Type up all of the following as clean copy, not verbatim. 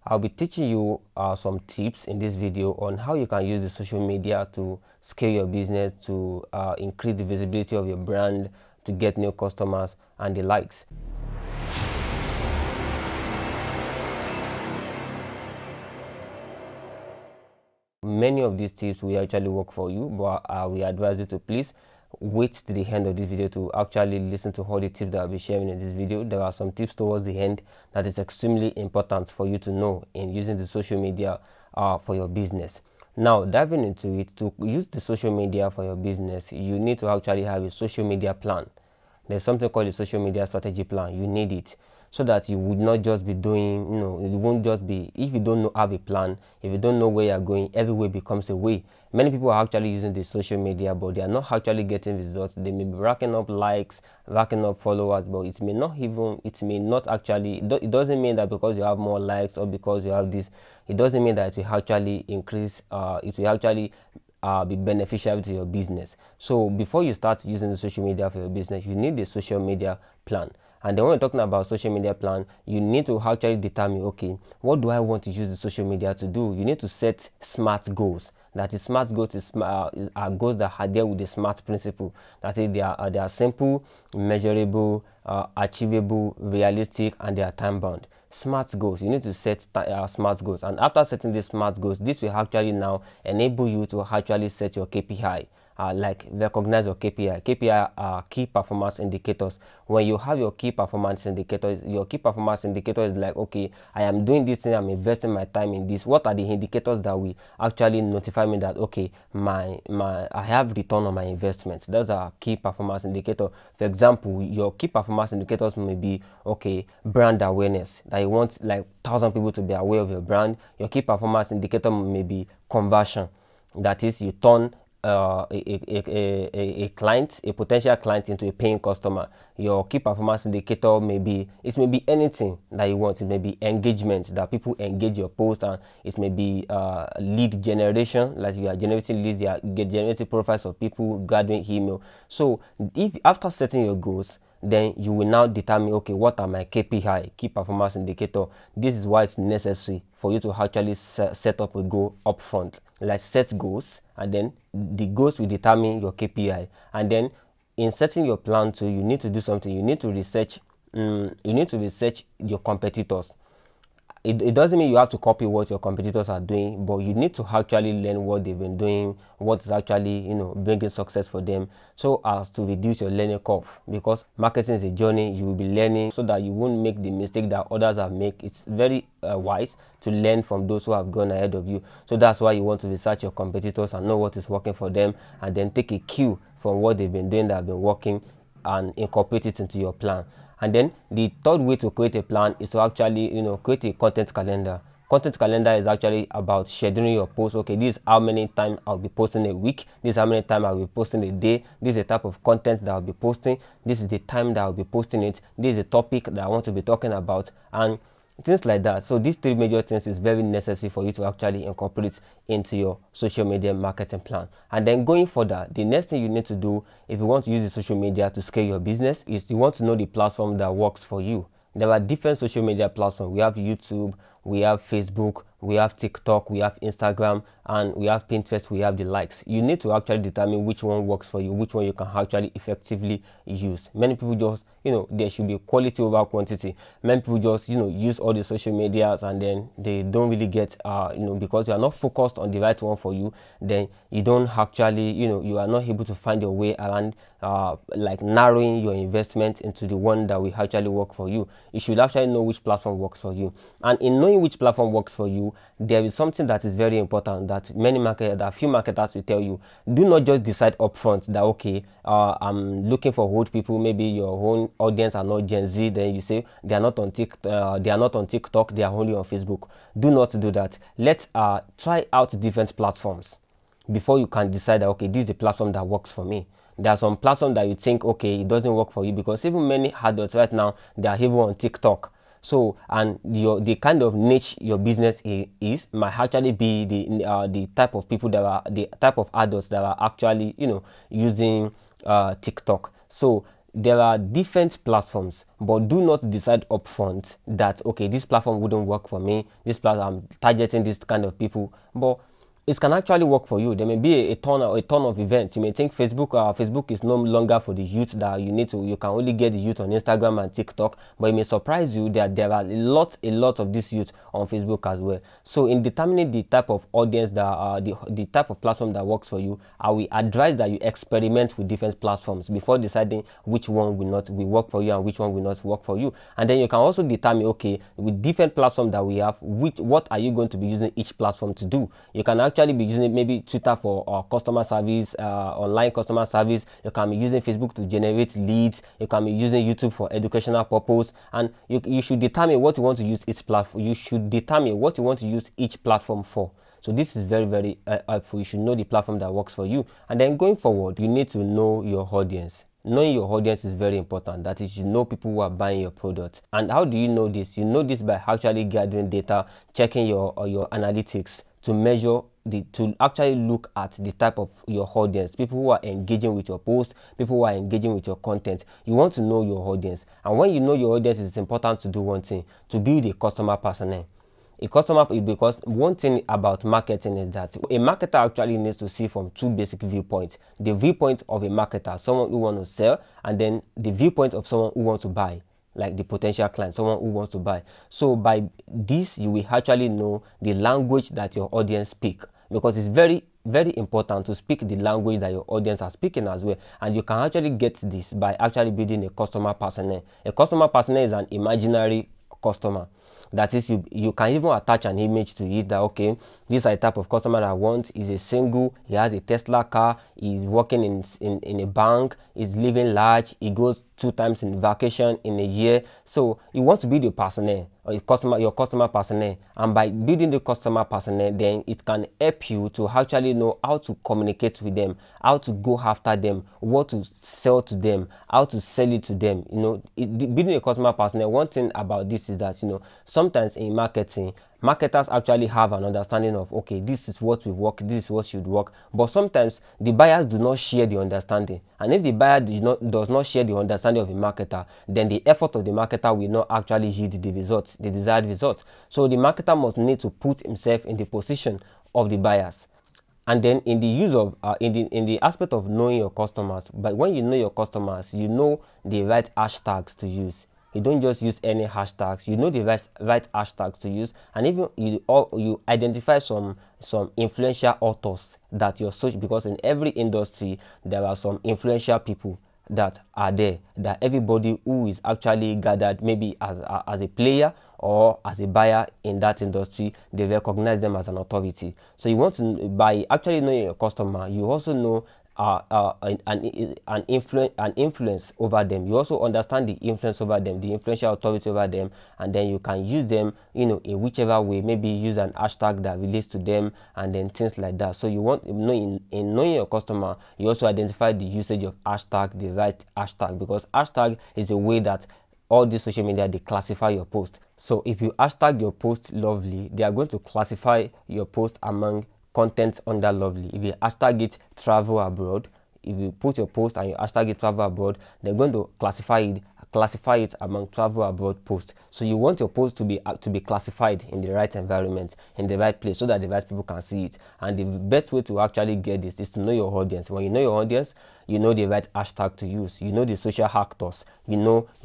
I'll be teaching you some tips in this video on how you can use the social media to scale your business, to increase the visibility of your brand, to get new customers and the likes. Many of these tips will actually work for you, but we advise you to please wait to the end of this video to actually listen to all the tips that I'll be sharing in this video. There are some tips towards the end that is extremely important for you to know in using the social media for your business. Now, diving into it, to use the social media for your business, you need to actually have a social media plan. There's something called a social media strategy plan. You need it so that you would not just be doing, you won't just be, if you don't have a plan, if you don't know where you're going, every way becomes a way. Many people are actually using the social media, but they are not actually getting results. They may be racking up likes, racking up followers, but it may not actually, it doesn't mean that because you have more likes or because you have this, it doesn't mean that it will actually increase, it will actually be beneficial to your business. So before you start using the social media for your business, you need a social media plan. And then when we're talking about social media plan, you need to actually determine, okay, what do I want to use the social media to do? You need to set SMART goals. That is, SMART goals are goals that are there with the SMART principle. That is, they are simple, measurable, achievable, realistic, and they are time bound. SMART goals, you need to set SMART goals, and after setting these SMART goals, this will actually now enable you to actually set your KPI. Like recognize your KPI. KPI are key performance indicators. When you have your key performance indicators, your key performance indicator is like, okay, I am doing this thing, I'm investing my time in this. What are the indicators that will actually notify me that, okay, I have return on my investments? Those are key performance indicator. For example, your key performance indicators may be, okay, brand awareness, that you want like 1,000 people to be aware of your brand. Your key performance indicator may be conversion, that is, you turn a client, a potential client, into a paying customer. Your key performance indicator may be anything that you want. It may be engagement, that people engage your post, and it may be lead generation, like you are generating leads, you are generating profiles of people, gathering email. So if after setting your goals, then you will now determine, okay, what are my KPI, key performance indicator. This is why it's necessary for you to actually set up a goal upfront. Like, set goals, and then the goals will determine your KPI. And then in setting your plan too, you need to do something. You need to research your competitors. It doesn't mean you have to copy what your competitors are doing, but you need to actually learn what they've been doing, what is actually bringing success for them, so as to reduce your learning curve. Because marketing is a journey, you will be learning, so that you won't make the mistake that others have made. It's very wise to learn from those who have gone ahead of you. So that's why you want to research your competitors and know what is working for them, and then take a cue from what they've been doing that have been working and incorporate it into your plan. And then the third way to create a plan is to actually create a content calendar. Content calendar is actually about scheduling your posts. Okay, this is how many times I'll be posting a week, this is how many times I'll be posting a day, this is the type of content that I'll be posting, this is the time that I'll be posting it, this is the topic that I want to be talking about, and things like that. So these three major things is very necessary for you to actually incorporate into your social media marketing plan. And then going further, the next thing you need to do if you want to use the social media to scale your business is you want to know the platform that works for you. There are different social media platforms. We have YouTube, we have Facebook, we have TikTok, we have Instagram, and we have Pinterest, we have the likes. You need to actually determine which one works for you, which one you can actually effectively use. Many people just, there should be quality over quantity. Many people just, use all the social medias, and then they don't really get, because you are not focused on the right one for you, then you don't actually, you are not able to find your way around, like narrowing your investment into the one that will actually work for you. You should actually know which platform works for you. And in knowing which platform works for you, there is something that is very important that few marketers will tell you. Do not just decide upfront that, okay, I'm looking for old people. Maybe your own audience are not Gen Z. Then you say they are not on TikTok. They are only on Facebook. Do not do that. Let's try out different platforms before you can decide that, okay, this is the platform that works for me. There are some platforms that you think, okay, it doesn't work for you, because even many adults right now, they are even on TikTok. So, and the kind of niche your business is might actually be the type of people that are, the type of adults that are actually using TikTok. So there are different platforms, but do not decide upfront that okay, this platform wouldn't work for me, this platform I'm targeting this kind of people, but it can actually work for you. There may be a ton of events. You may think Facebook is no longer for the youth, that you can only get the youth on Instagram and TikTok, but it may surprise you that there are a lot of this youth on Facebook as well. So in determining the type of audience that the type of platform that works for you, I will advise that you experiment with different platforms before deciding which one will work for you and which one will not work for you. And then you can also determine, okay, with different platforms that we have, what are you going to be using each platform to do. You can actually be using maybe Twitter for customer service, online customer service. You can be using Facebook to generate leads. You can be using YouTube for educational purpose, and you should determine what you want to use each platform. You should determine what you want to use each platform for. So this is very, very helpful. You should know the platform that works for you. And then going forward, you need to know your audience. Knowing your audience is very important. That is, you know people who are buying your product. And how do you know this? You know this by actually gathering data, checking your analytics to measure to actually look at the type of your audience, people who are engaging with your post, people who are engaging with your content. You want to know your audience. And when you know your audience, it's important to do one thing, to build a customer persona. Because one thing about marketing is that a marketer actually needs to see from two basic viewpoints. The viewpoint of a marketer, someone who wants to sell, and then the viewpoint of someone who wants to buy, like the potential client, someone who wants to buy. So by this, you will actually know the language that your audience speak, because it's very, very important to speak the language that your audience are speaking as well. And you can actually get this by actually building a customer persona. A customer persona is an imaginary customer. That is, you can even attach an image to it that, okay, this is a type of customer I want. Is a single, he has a Tesla car, he's working in a bank, he's living large, he goes 2 times in vacation in a year. So you want to build your persona, or your customer persona, and by building the customer persona, then it can help you to actually know how to communicate with them, how to go after them, what to sell to them, how to sell it to them. Building a customer persona, one thing about this is that sometimes in marketing, marketers actually have an understanding of, okay, this is what will work, this is what should work, but sometimes the buyers do not share the understanding. And if the buyer does not share the understanding of a marketer, then the effort of the marketer will not actually yield the desired results. So the marketer must need to put himself in the position of the buyers. And then in the use of in the aspect of knowing your customers, but when you know your customers, you know the right hashtags to use. You don't just use any hashtags. You know the right hashtags to use, and even you identify some influential authors that you're searching, because in every industry there are some influential people that are there, that everybody who is actually gathered, maybe as a player or as a buyer in that industry, they recognize them as an authority. So you want to, by actually knowing your customer, you also know an influence over them. You also understand the influence over them, the influential authority over them, and then you can use them, in whichever way. Maybe use an hashtag that relates to them, and then things like that. So you want, in knowing your customer, you also identify the usage of hashtag, the right hashtag, because hashtag is a way that all these social media, they classify your post. So if you hashtag your post lovely, they are going to classify your post among content under lovely. If you hashtag it travel abroad, if you put your post and you hashtag it travel abroad, they're going to classify it among travel abroad posts. So you want your post to be classified in the right environment, in the right place, so that the right people can see it. And the best way to actually get this is to know your audience. When you know your audience, you know the right hashtag to use. You know the social actors. You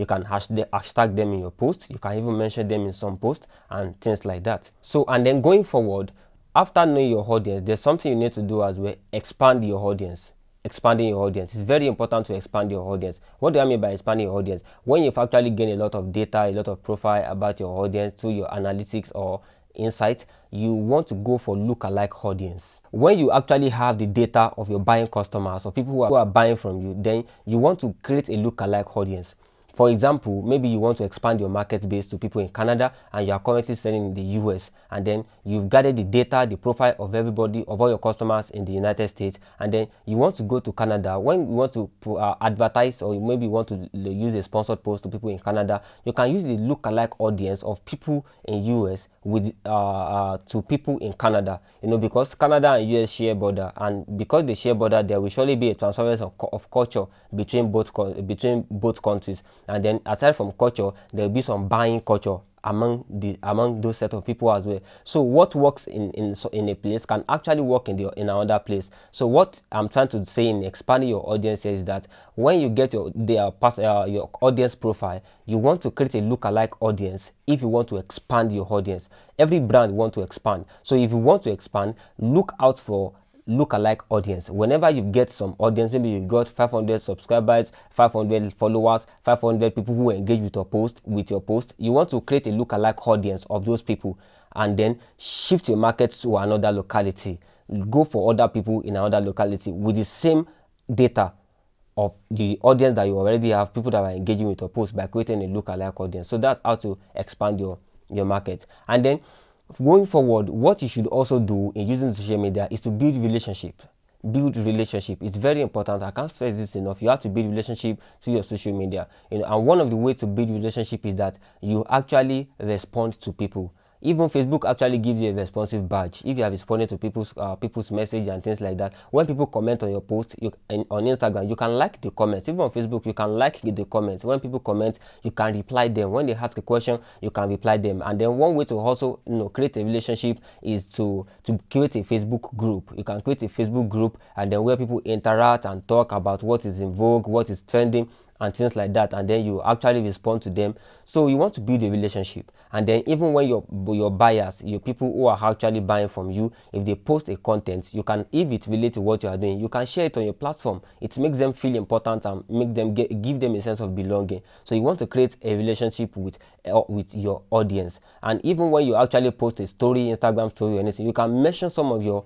can hashtag them in your post. You can even mention them in some posts and things like that. So, and then going forward, after knowing your audience, there's something you need to do as well: expand your audience. Expanding your audience. It's very important to expand your audience. What do I mean by expanding your audience? When you've actually gained a lot of data, a lot of profile about your audience through your analytics or insight, you want to go for lookalike audience. When you actually have the data of your buying customers or people who are buying from you, then you want to create a lookalike audience. For example, maybe you want to expand your market base to people in Canada and you are currently selling in the US, and then you've gathered the data, the profile of everybody, of all your customers in the United States, and then you want to go to Canada. When you want to advertise, or maybe you want to use a sponsored post to people in Canada, you can use the lookalike audience of people in US with to people in Canada, because Canada and US share border, and because they share border, there will surely be a transference of culture between both countries. And then aside from culture, there will be some buying culture among those set of people as well. So what works in a place can actually work in another place. So what I'm trying to say in expanding your audience is that when you get your audience profile, you want to create a lookalike audience. If you want to expand your audience, every brand want to expand. So if you want to expand, look out for lookalike audience. Whenever you get some audience, maybe you got 500 subscribers, 500 followers, 500 people who engage with your post, you want to create a lookalike audience of those people, and then shift your market to another locality. Go for other people in another locality with the same data of the audience that you already have, people that are engaging with your post, by creating a lookalike audience. So that's how to expand your market. And then going forward, what you should also do in using social media is to build relationship. It's very important. I can't stress this enough. You have to build relationship to your social media, and one of the ways to build relationship is that you actually respond to people. Even Facebook actually gives you a responsive badge if you have responded to people's message and things like that. When people comment on your post, on Instagram, you can like the comments. Even on Facebook, you can like the comments. When people comment, you can reply them. When they ask a question, you can reply them. And then one way to also create a relationship is to create a Facebook group. You can create a Facebook group, and then where people interact and talk about what is in vogue, what is trending, and things like that, and then you actually respond to them. So you want to build a relationship. And then even when your buyers, your people who are actually buying from you, if they post a content, you can, if it relates to what you are doing, you can share it on your platform. It makes them feel important and make them give them a sense of belonging. So you want to create a relationship with your audience. And even when you actually post a story, Instagram story or anything, you can mention some of your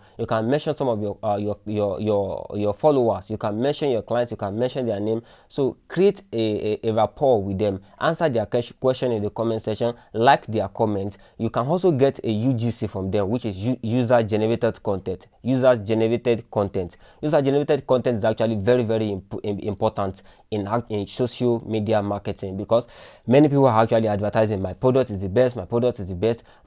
followers, you can mention your clients, you can mention their name. So create a rapport with them, answer their question in the comment section, like their comments. You can also get a UGC from them, which is user generated content. User generated content is actually very, very important in social media marketing, because many people are actually advertising my product is the best,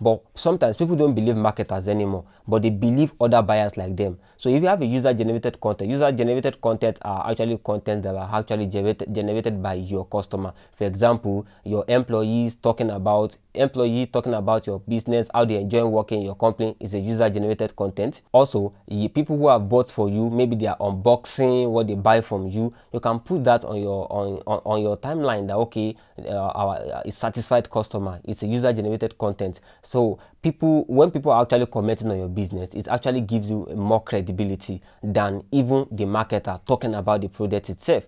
but sometimes people don't believe marketers anymore, but they believe other buyers like them. So if you have a user generated content are actually content that are actually generated by your customer. For example, your employees talking about your business, how they enjoy working in your company, is a user generated content. Also, people who have bought for you, maybe they are unboxing what they buy from you, you can put that on your timeline that okay, our satisfied customer. It's a user generated content. So when people are actually commenting on your business, it actually gives you more credibility than even the marketer talking about the product itself.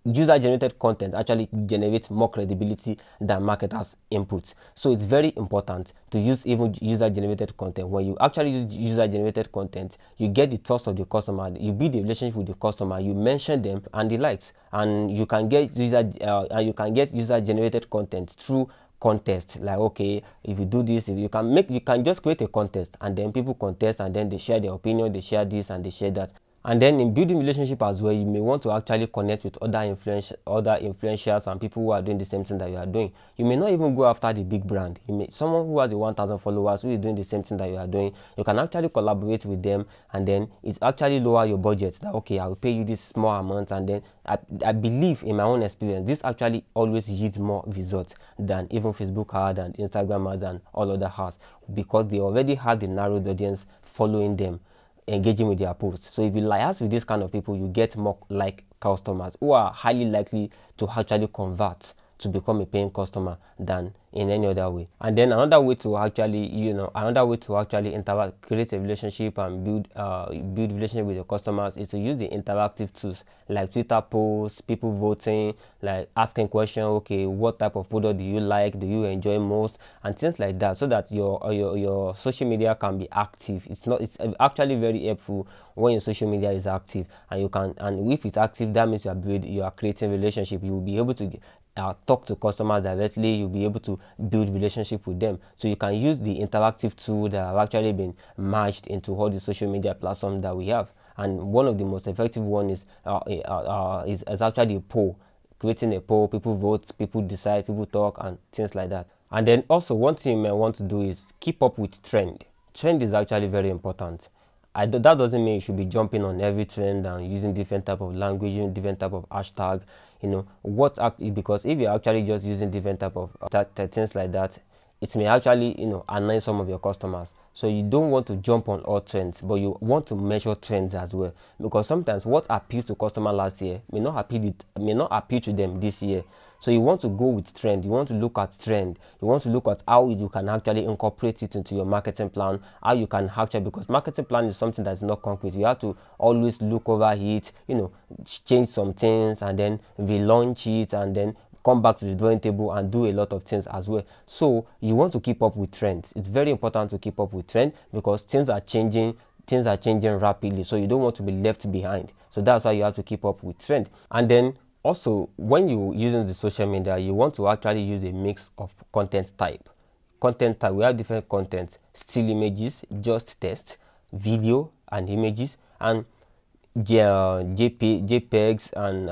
User generated content actually generates more credibility than marketers' inputs. So it's very important to use even user generated content. When you actually use user generated content, you get the trust of the customer, you build a relationship with the customer, you mention them and the likes, and you can get user generated content through contest. Like, okay, if you do this, if you can just create a contest, and then people contest, and then they share their opinion, they share this and they share that. And then in building relationship as well, you may want to actually connect with other influencers and people who are doing the same thing that you are doing. You may not even go after the big brand. Someone who has 1,000 followers who is doing the same thing that you are doing, you can actually collaborate with them, and then it actually lower your budget. That okay, I will pay you this small amount, and then I believe in my own experience, this actually always yields more results than even Facebook ad and Instagram ads and all other ads, because they already have the narrowed audience following them, engaging with their posts. So if you liaise with this kind of people, you get more like customers who are highly likely to actually convert to become a paying customer than in any other way. And then another way to actually interact, create a relationship and build relationship with your customers is to use the interactive tools like Twitter posts, people voting, like asking questions, okay, what type of product do you like, do you enjoy most, and things like that, so that your social media can be active. It's actually very helpful when your social media is active, and if it's active, that means you are creating relationship. You will be able to talk to customers directly. You'll be able to build relationship with them. So you can use the interactive tool that have actually been merged into all the social media platforms that we have. And one of the most effective one is actually a poll. Creating a poll, people vote, people decide, people talk, and things like that. And then also one thing you may want to do is keep up with trend. Trend is actually very important. That doesn't mean you should be jumping on every trend and using different type of language, using different type of hashtag. Because if you're actually just using different type of things like that, it may actually annoy some of your customers. So you don't want to jump on all trends, but you want to measure trends as well, because sometimes what appeals to customer last year may not appeal to them this year. So you want to go with trend. You want to look at trend. You want to look at how you can actually incorporate it into your marketing plan. How you can actually, because marketing plan is something that's not concrete. You have to always look over it, change some things and then relaunch it and then come back to the drawing table and do a lot of things as well. So you want to keep up with trends. It's very important to keep up with trend, because things are changing rapidly, so you don't want to be left behind. So that's why you have to keep up with trend. And then also, when you're using the social media, you want to actually use a mix of content type. We have different content: still images, just text, video and images, and JPEGs and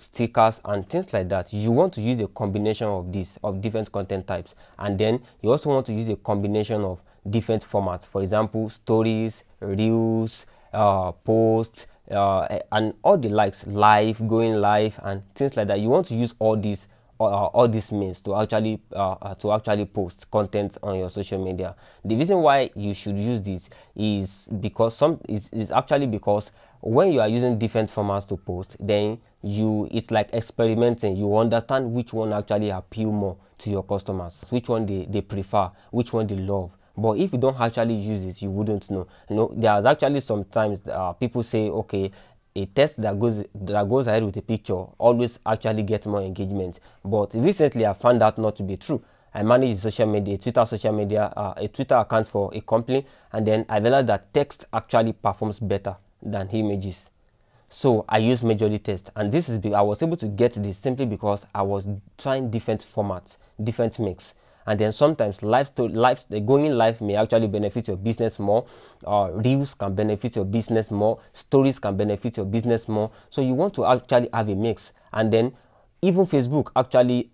stickers and things like that. You want to use a combination of different content types, and then you also want to use a combination of different formats. For example, stories, reels, posts, and all the likes, live, going live, and things like that. You want to use all these means to actually post content on your social media. The reason why you should use this is because because when you are using different formats to post, then it's like experimenting. You understand which one actually appeal more to your customers, which one they prefer, which one they love. But if you don't actually use it, you wouldn't know. There's actually sometimes people say, okay, a text that goes ahead with a picture always actually gets more engagement. But recently I found that not to be true. I manage social media, a Twitter account for a company, and then I realized that text actually performs better than images. So I use majorly text, and I was able to get this simply because I was trying different formats, different mix. And then sometimes going live may actually benefit your business more. Reels can benefit your business more. Stories can benefit your business more. So you want to actually have a mix. And then even Facebook actually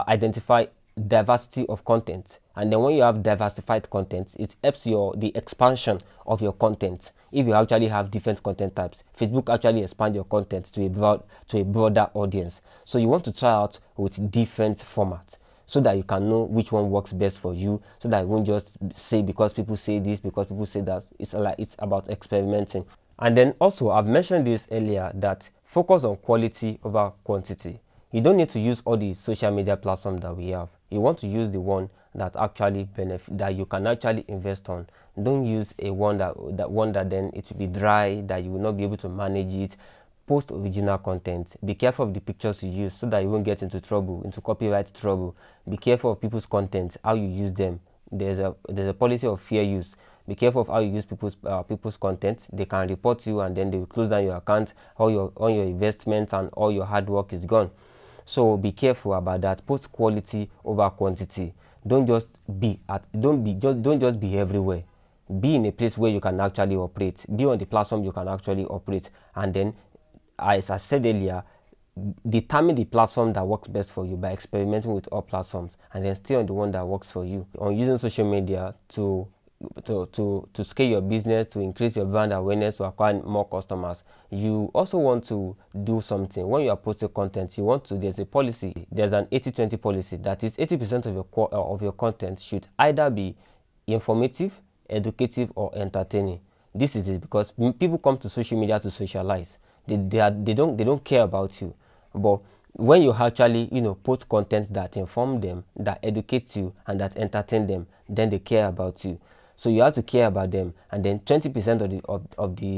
identify diversity of content. And then when you have diversified content, it helps the expansion of your content. If you actually have different content types, Facebook actually expand your content to a broader audience. So you want to try out with different formats, so that you can know which one works best for you, so that you won't just say because people say this, because people say that. It's about experimenting. And then also, I've mentioned this earlier, that focus on quality over quantity. You don't need to use all the social media platforms that we have. You want to use the one that actually that you can actually invest on. Don't use one that then it will be dry, that you will not be able to manage it. Post original content. Be careful of the pictures you use, so that you won't get into copyright trouble. Be careful of people's content, how you use them. There's a policy of fair use. Be careful of how you use people's content. They can report you, and then they will close down your account. All your investments and all your hard work is gone. So be careful about that. Post quality over quantity. Don't just be everywhere. Be in a place where you can actually operate. Be on the platform you can actually operate, and then, as I said earlier, determine the platform that works best for you by experimenting with all platforms, and then stay on the one that works for you. On using social media to scale your business, to increase your brand awareness, to acquire more customers, you also want to do something. When you are posting content, there's a policy. There's an 80-20 policy. That is, 80% of your content should either be informative, educative, or entertaining. This is it because people come to social media to socialize. They don't care about you. But when you actually post content that inform them, that educates you, and that entertain them, then they care about you. So you have to care about them, and then 20%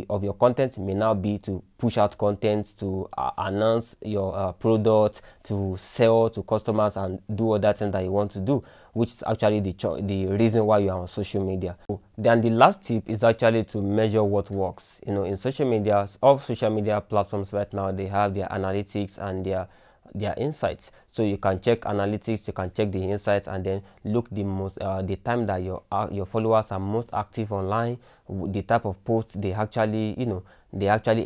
of your content may now be to push out content, to announce your product, to sell to customers, and do all that thing that you want to do, which is actually the reason why you are on social media. Then the last tip is actually to measure what works. In social media, all social media platforms right now, they have their analytics and their their insights. So you can check analytics, you can check the insights, and then look the time that your followers are most active online, the type of posts they actually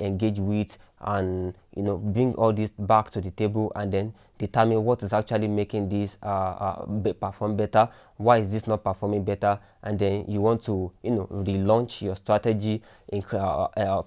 engage with, and bring all this back to the table, and then determine what is actually making this perform better, why is this not performing better, and then you want to relaunch your strategy,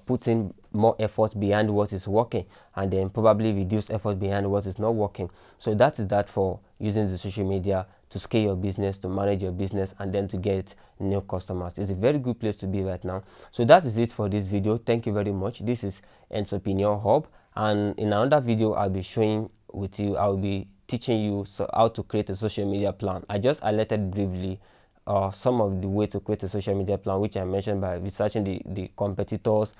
putting more effort behind what is working, and then probably reduce effort behind what is not working. So that is that for using the social media to scale your business, to manage your business, and then to get new customers. It's a very good place to be right now. So that is it for this video. Thank you very much. This is Entrepreneur Hub, and in another video I'll be showing with you, I'll be teaching you how to create a social media plan. I just highlighted briefly some of the way to create a social media plan, which I mentioned by researching the competitors,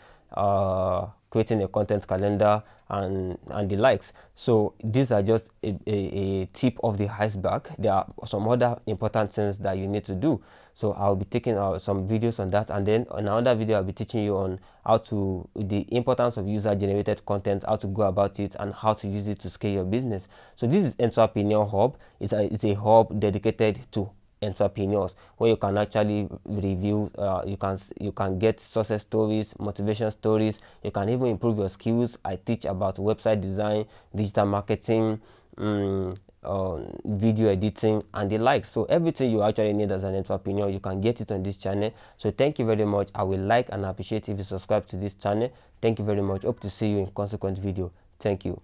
creating a content calendar, and the likes. So these are just a tip of the iceberg. There are some other important things that you need to do. So I'll be taking some videos on that, and then in another video I'll be teaching you on the importance of user generated content, how to go about it, and how to use it to scale your business. So this is Entrepreneur Hub. It's a hub dedicated to entrepreneurs, where you can actually review, you can get success stories, motivation stories. You can even improve your skills. I teach about website design, digital marketing, video editing, and the like. So everything you actually need as an entrepreneur, you can get it on this channel. So thank you very much. I will like and appreciate if you subscribe to this channel. Thank you very much. Hope to see you in consequent video. Thank you.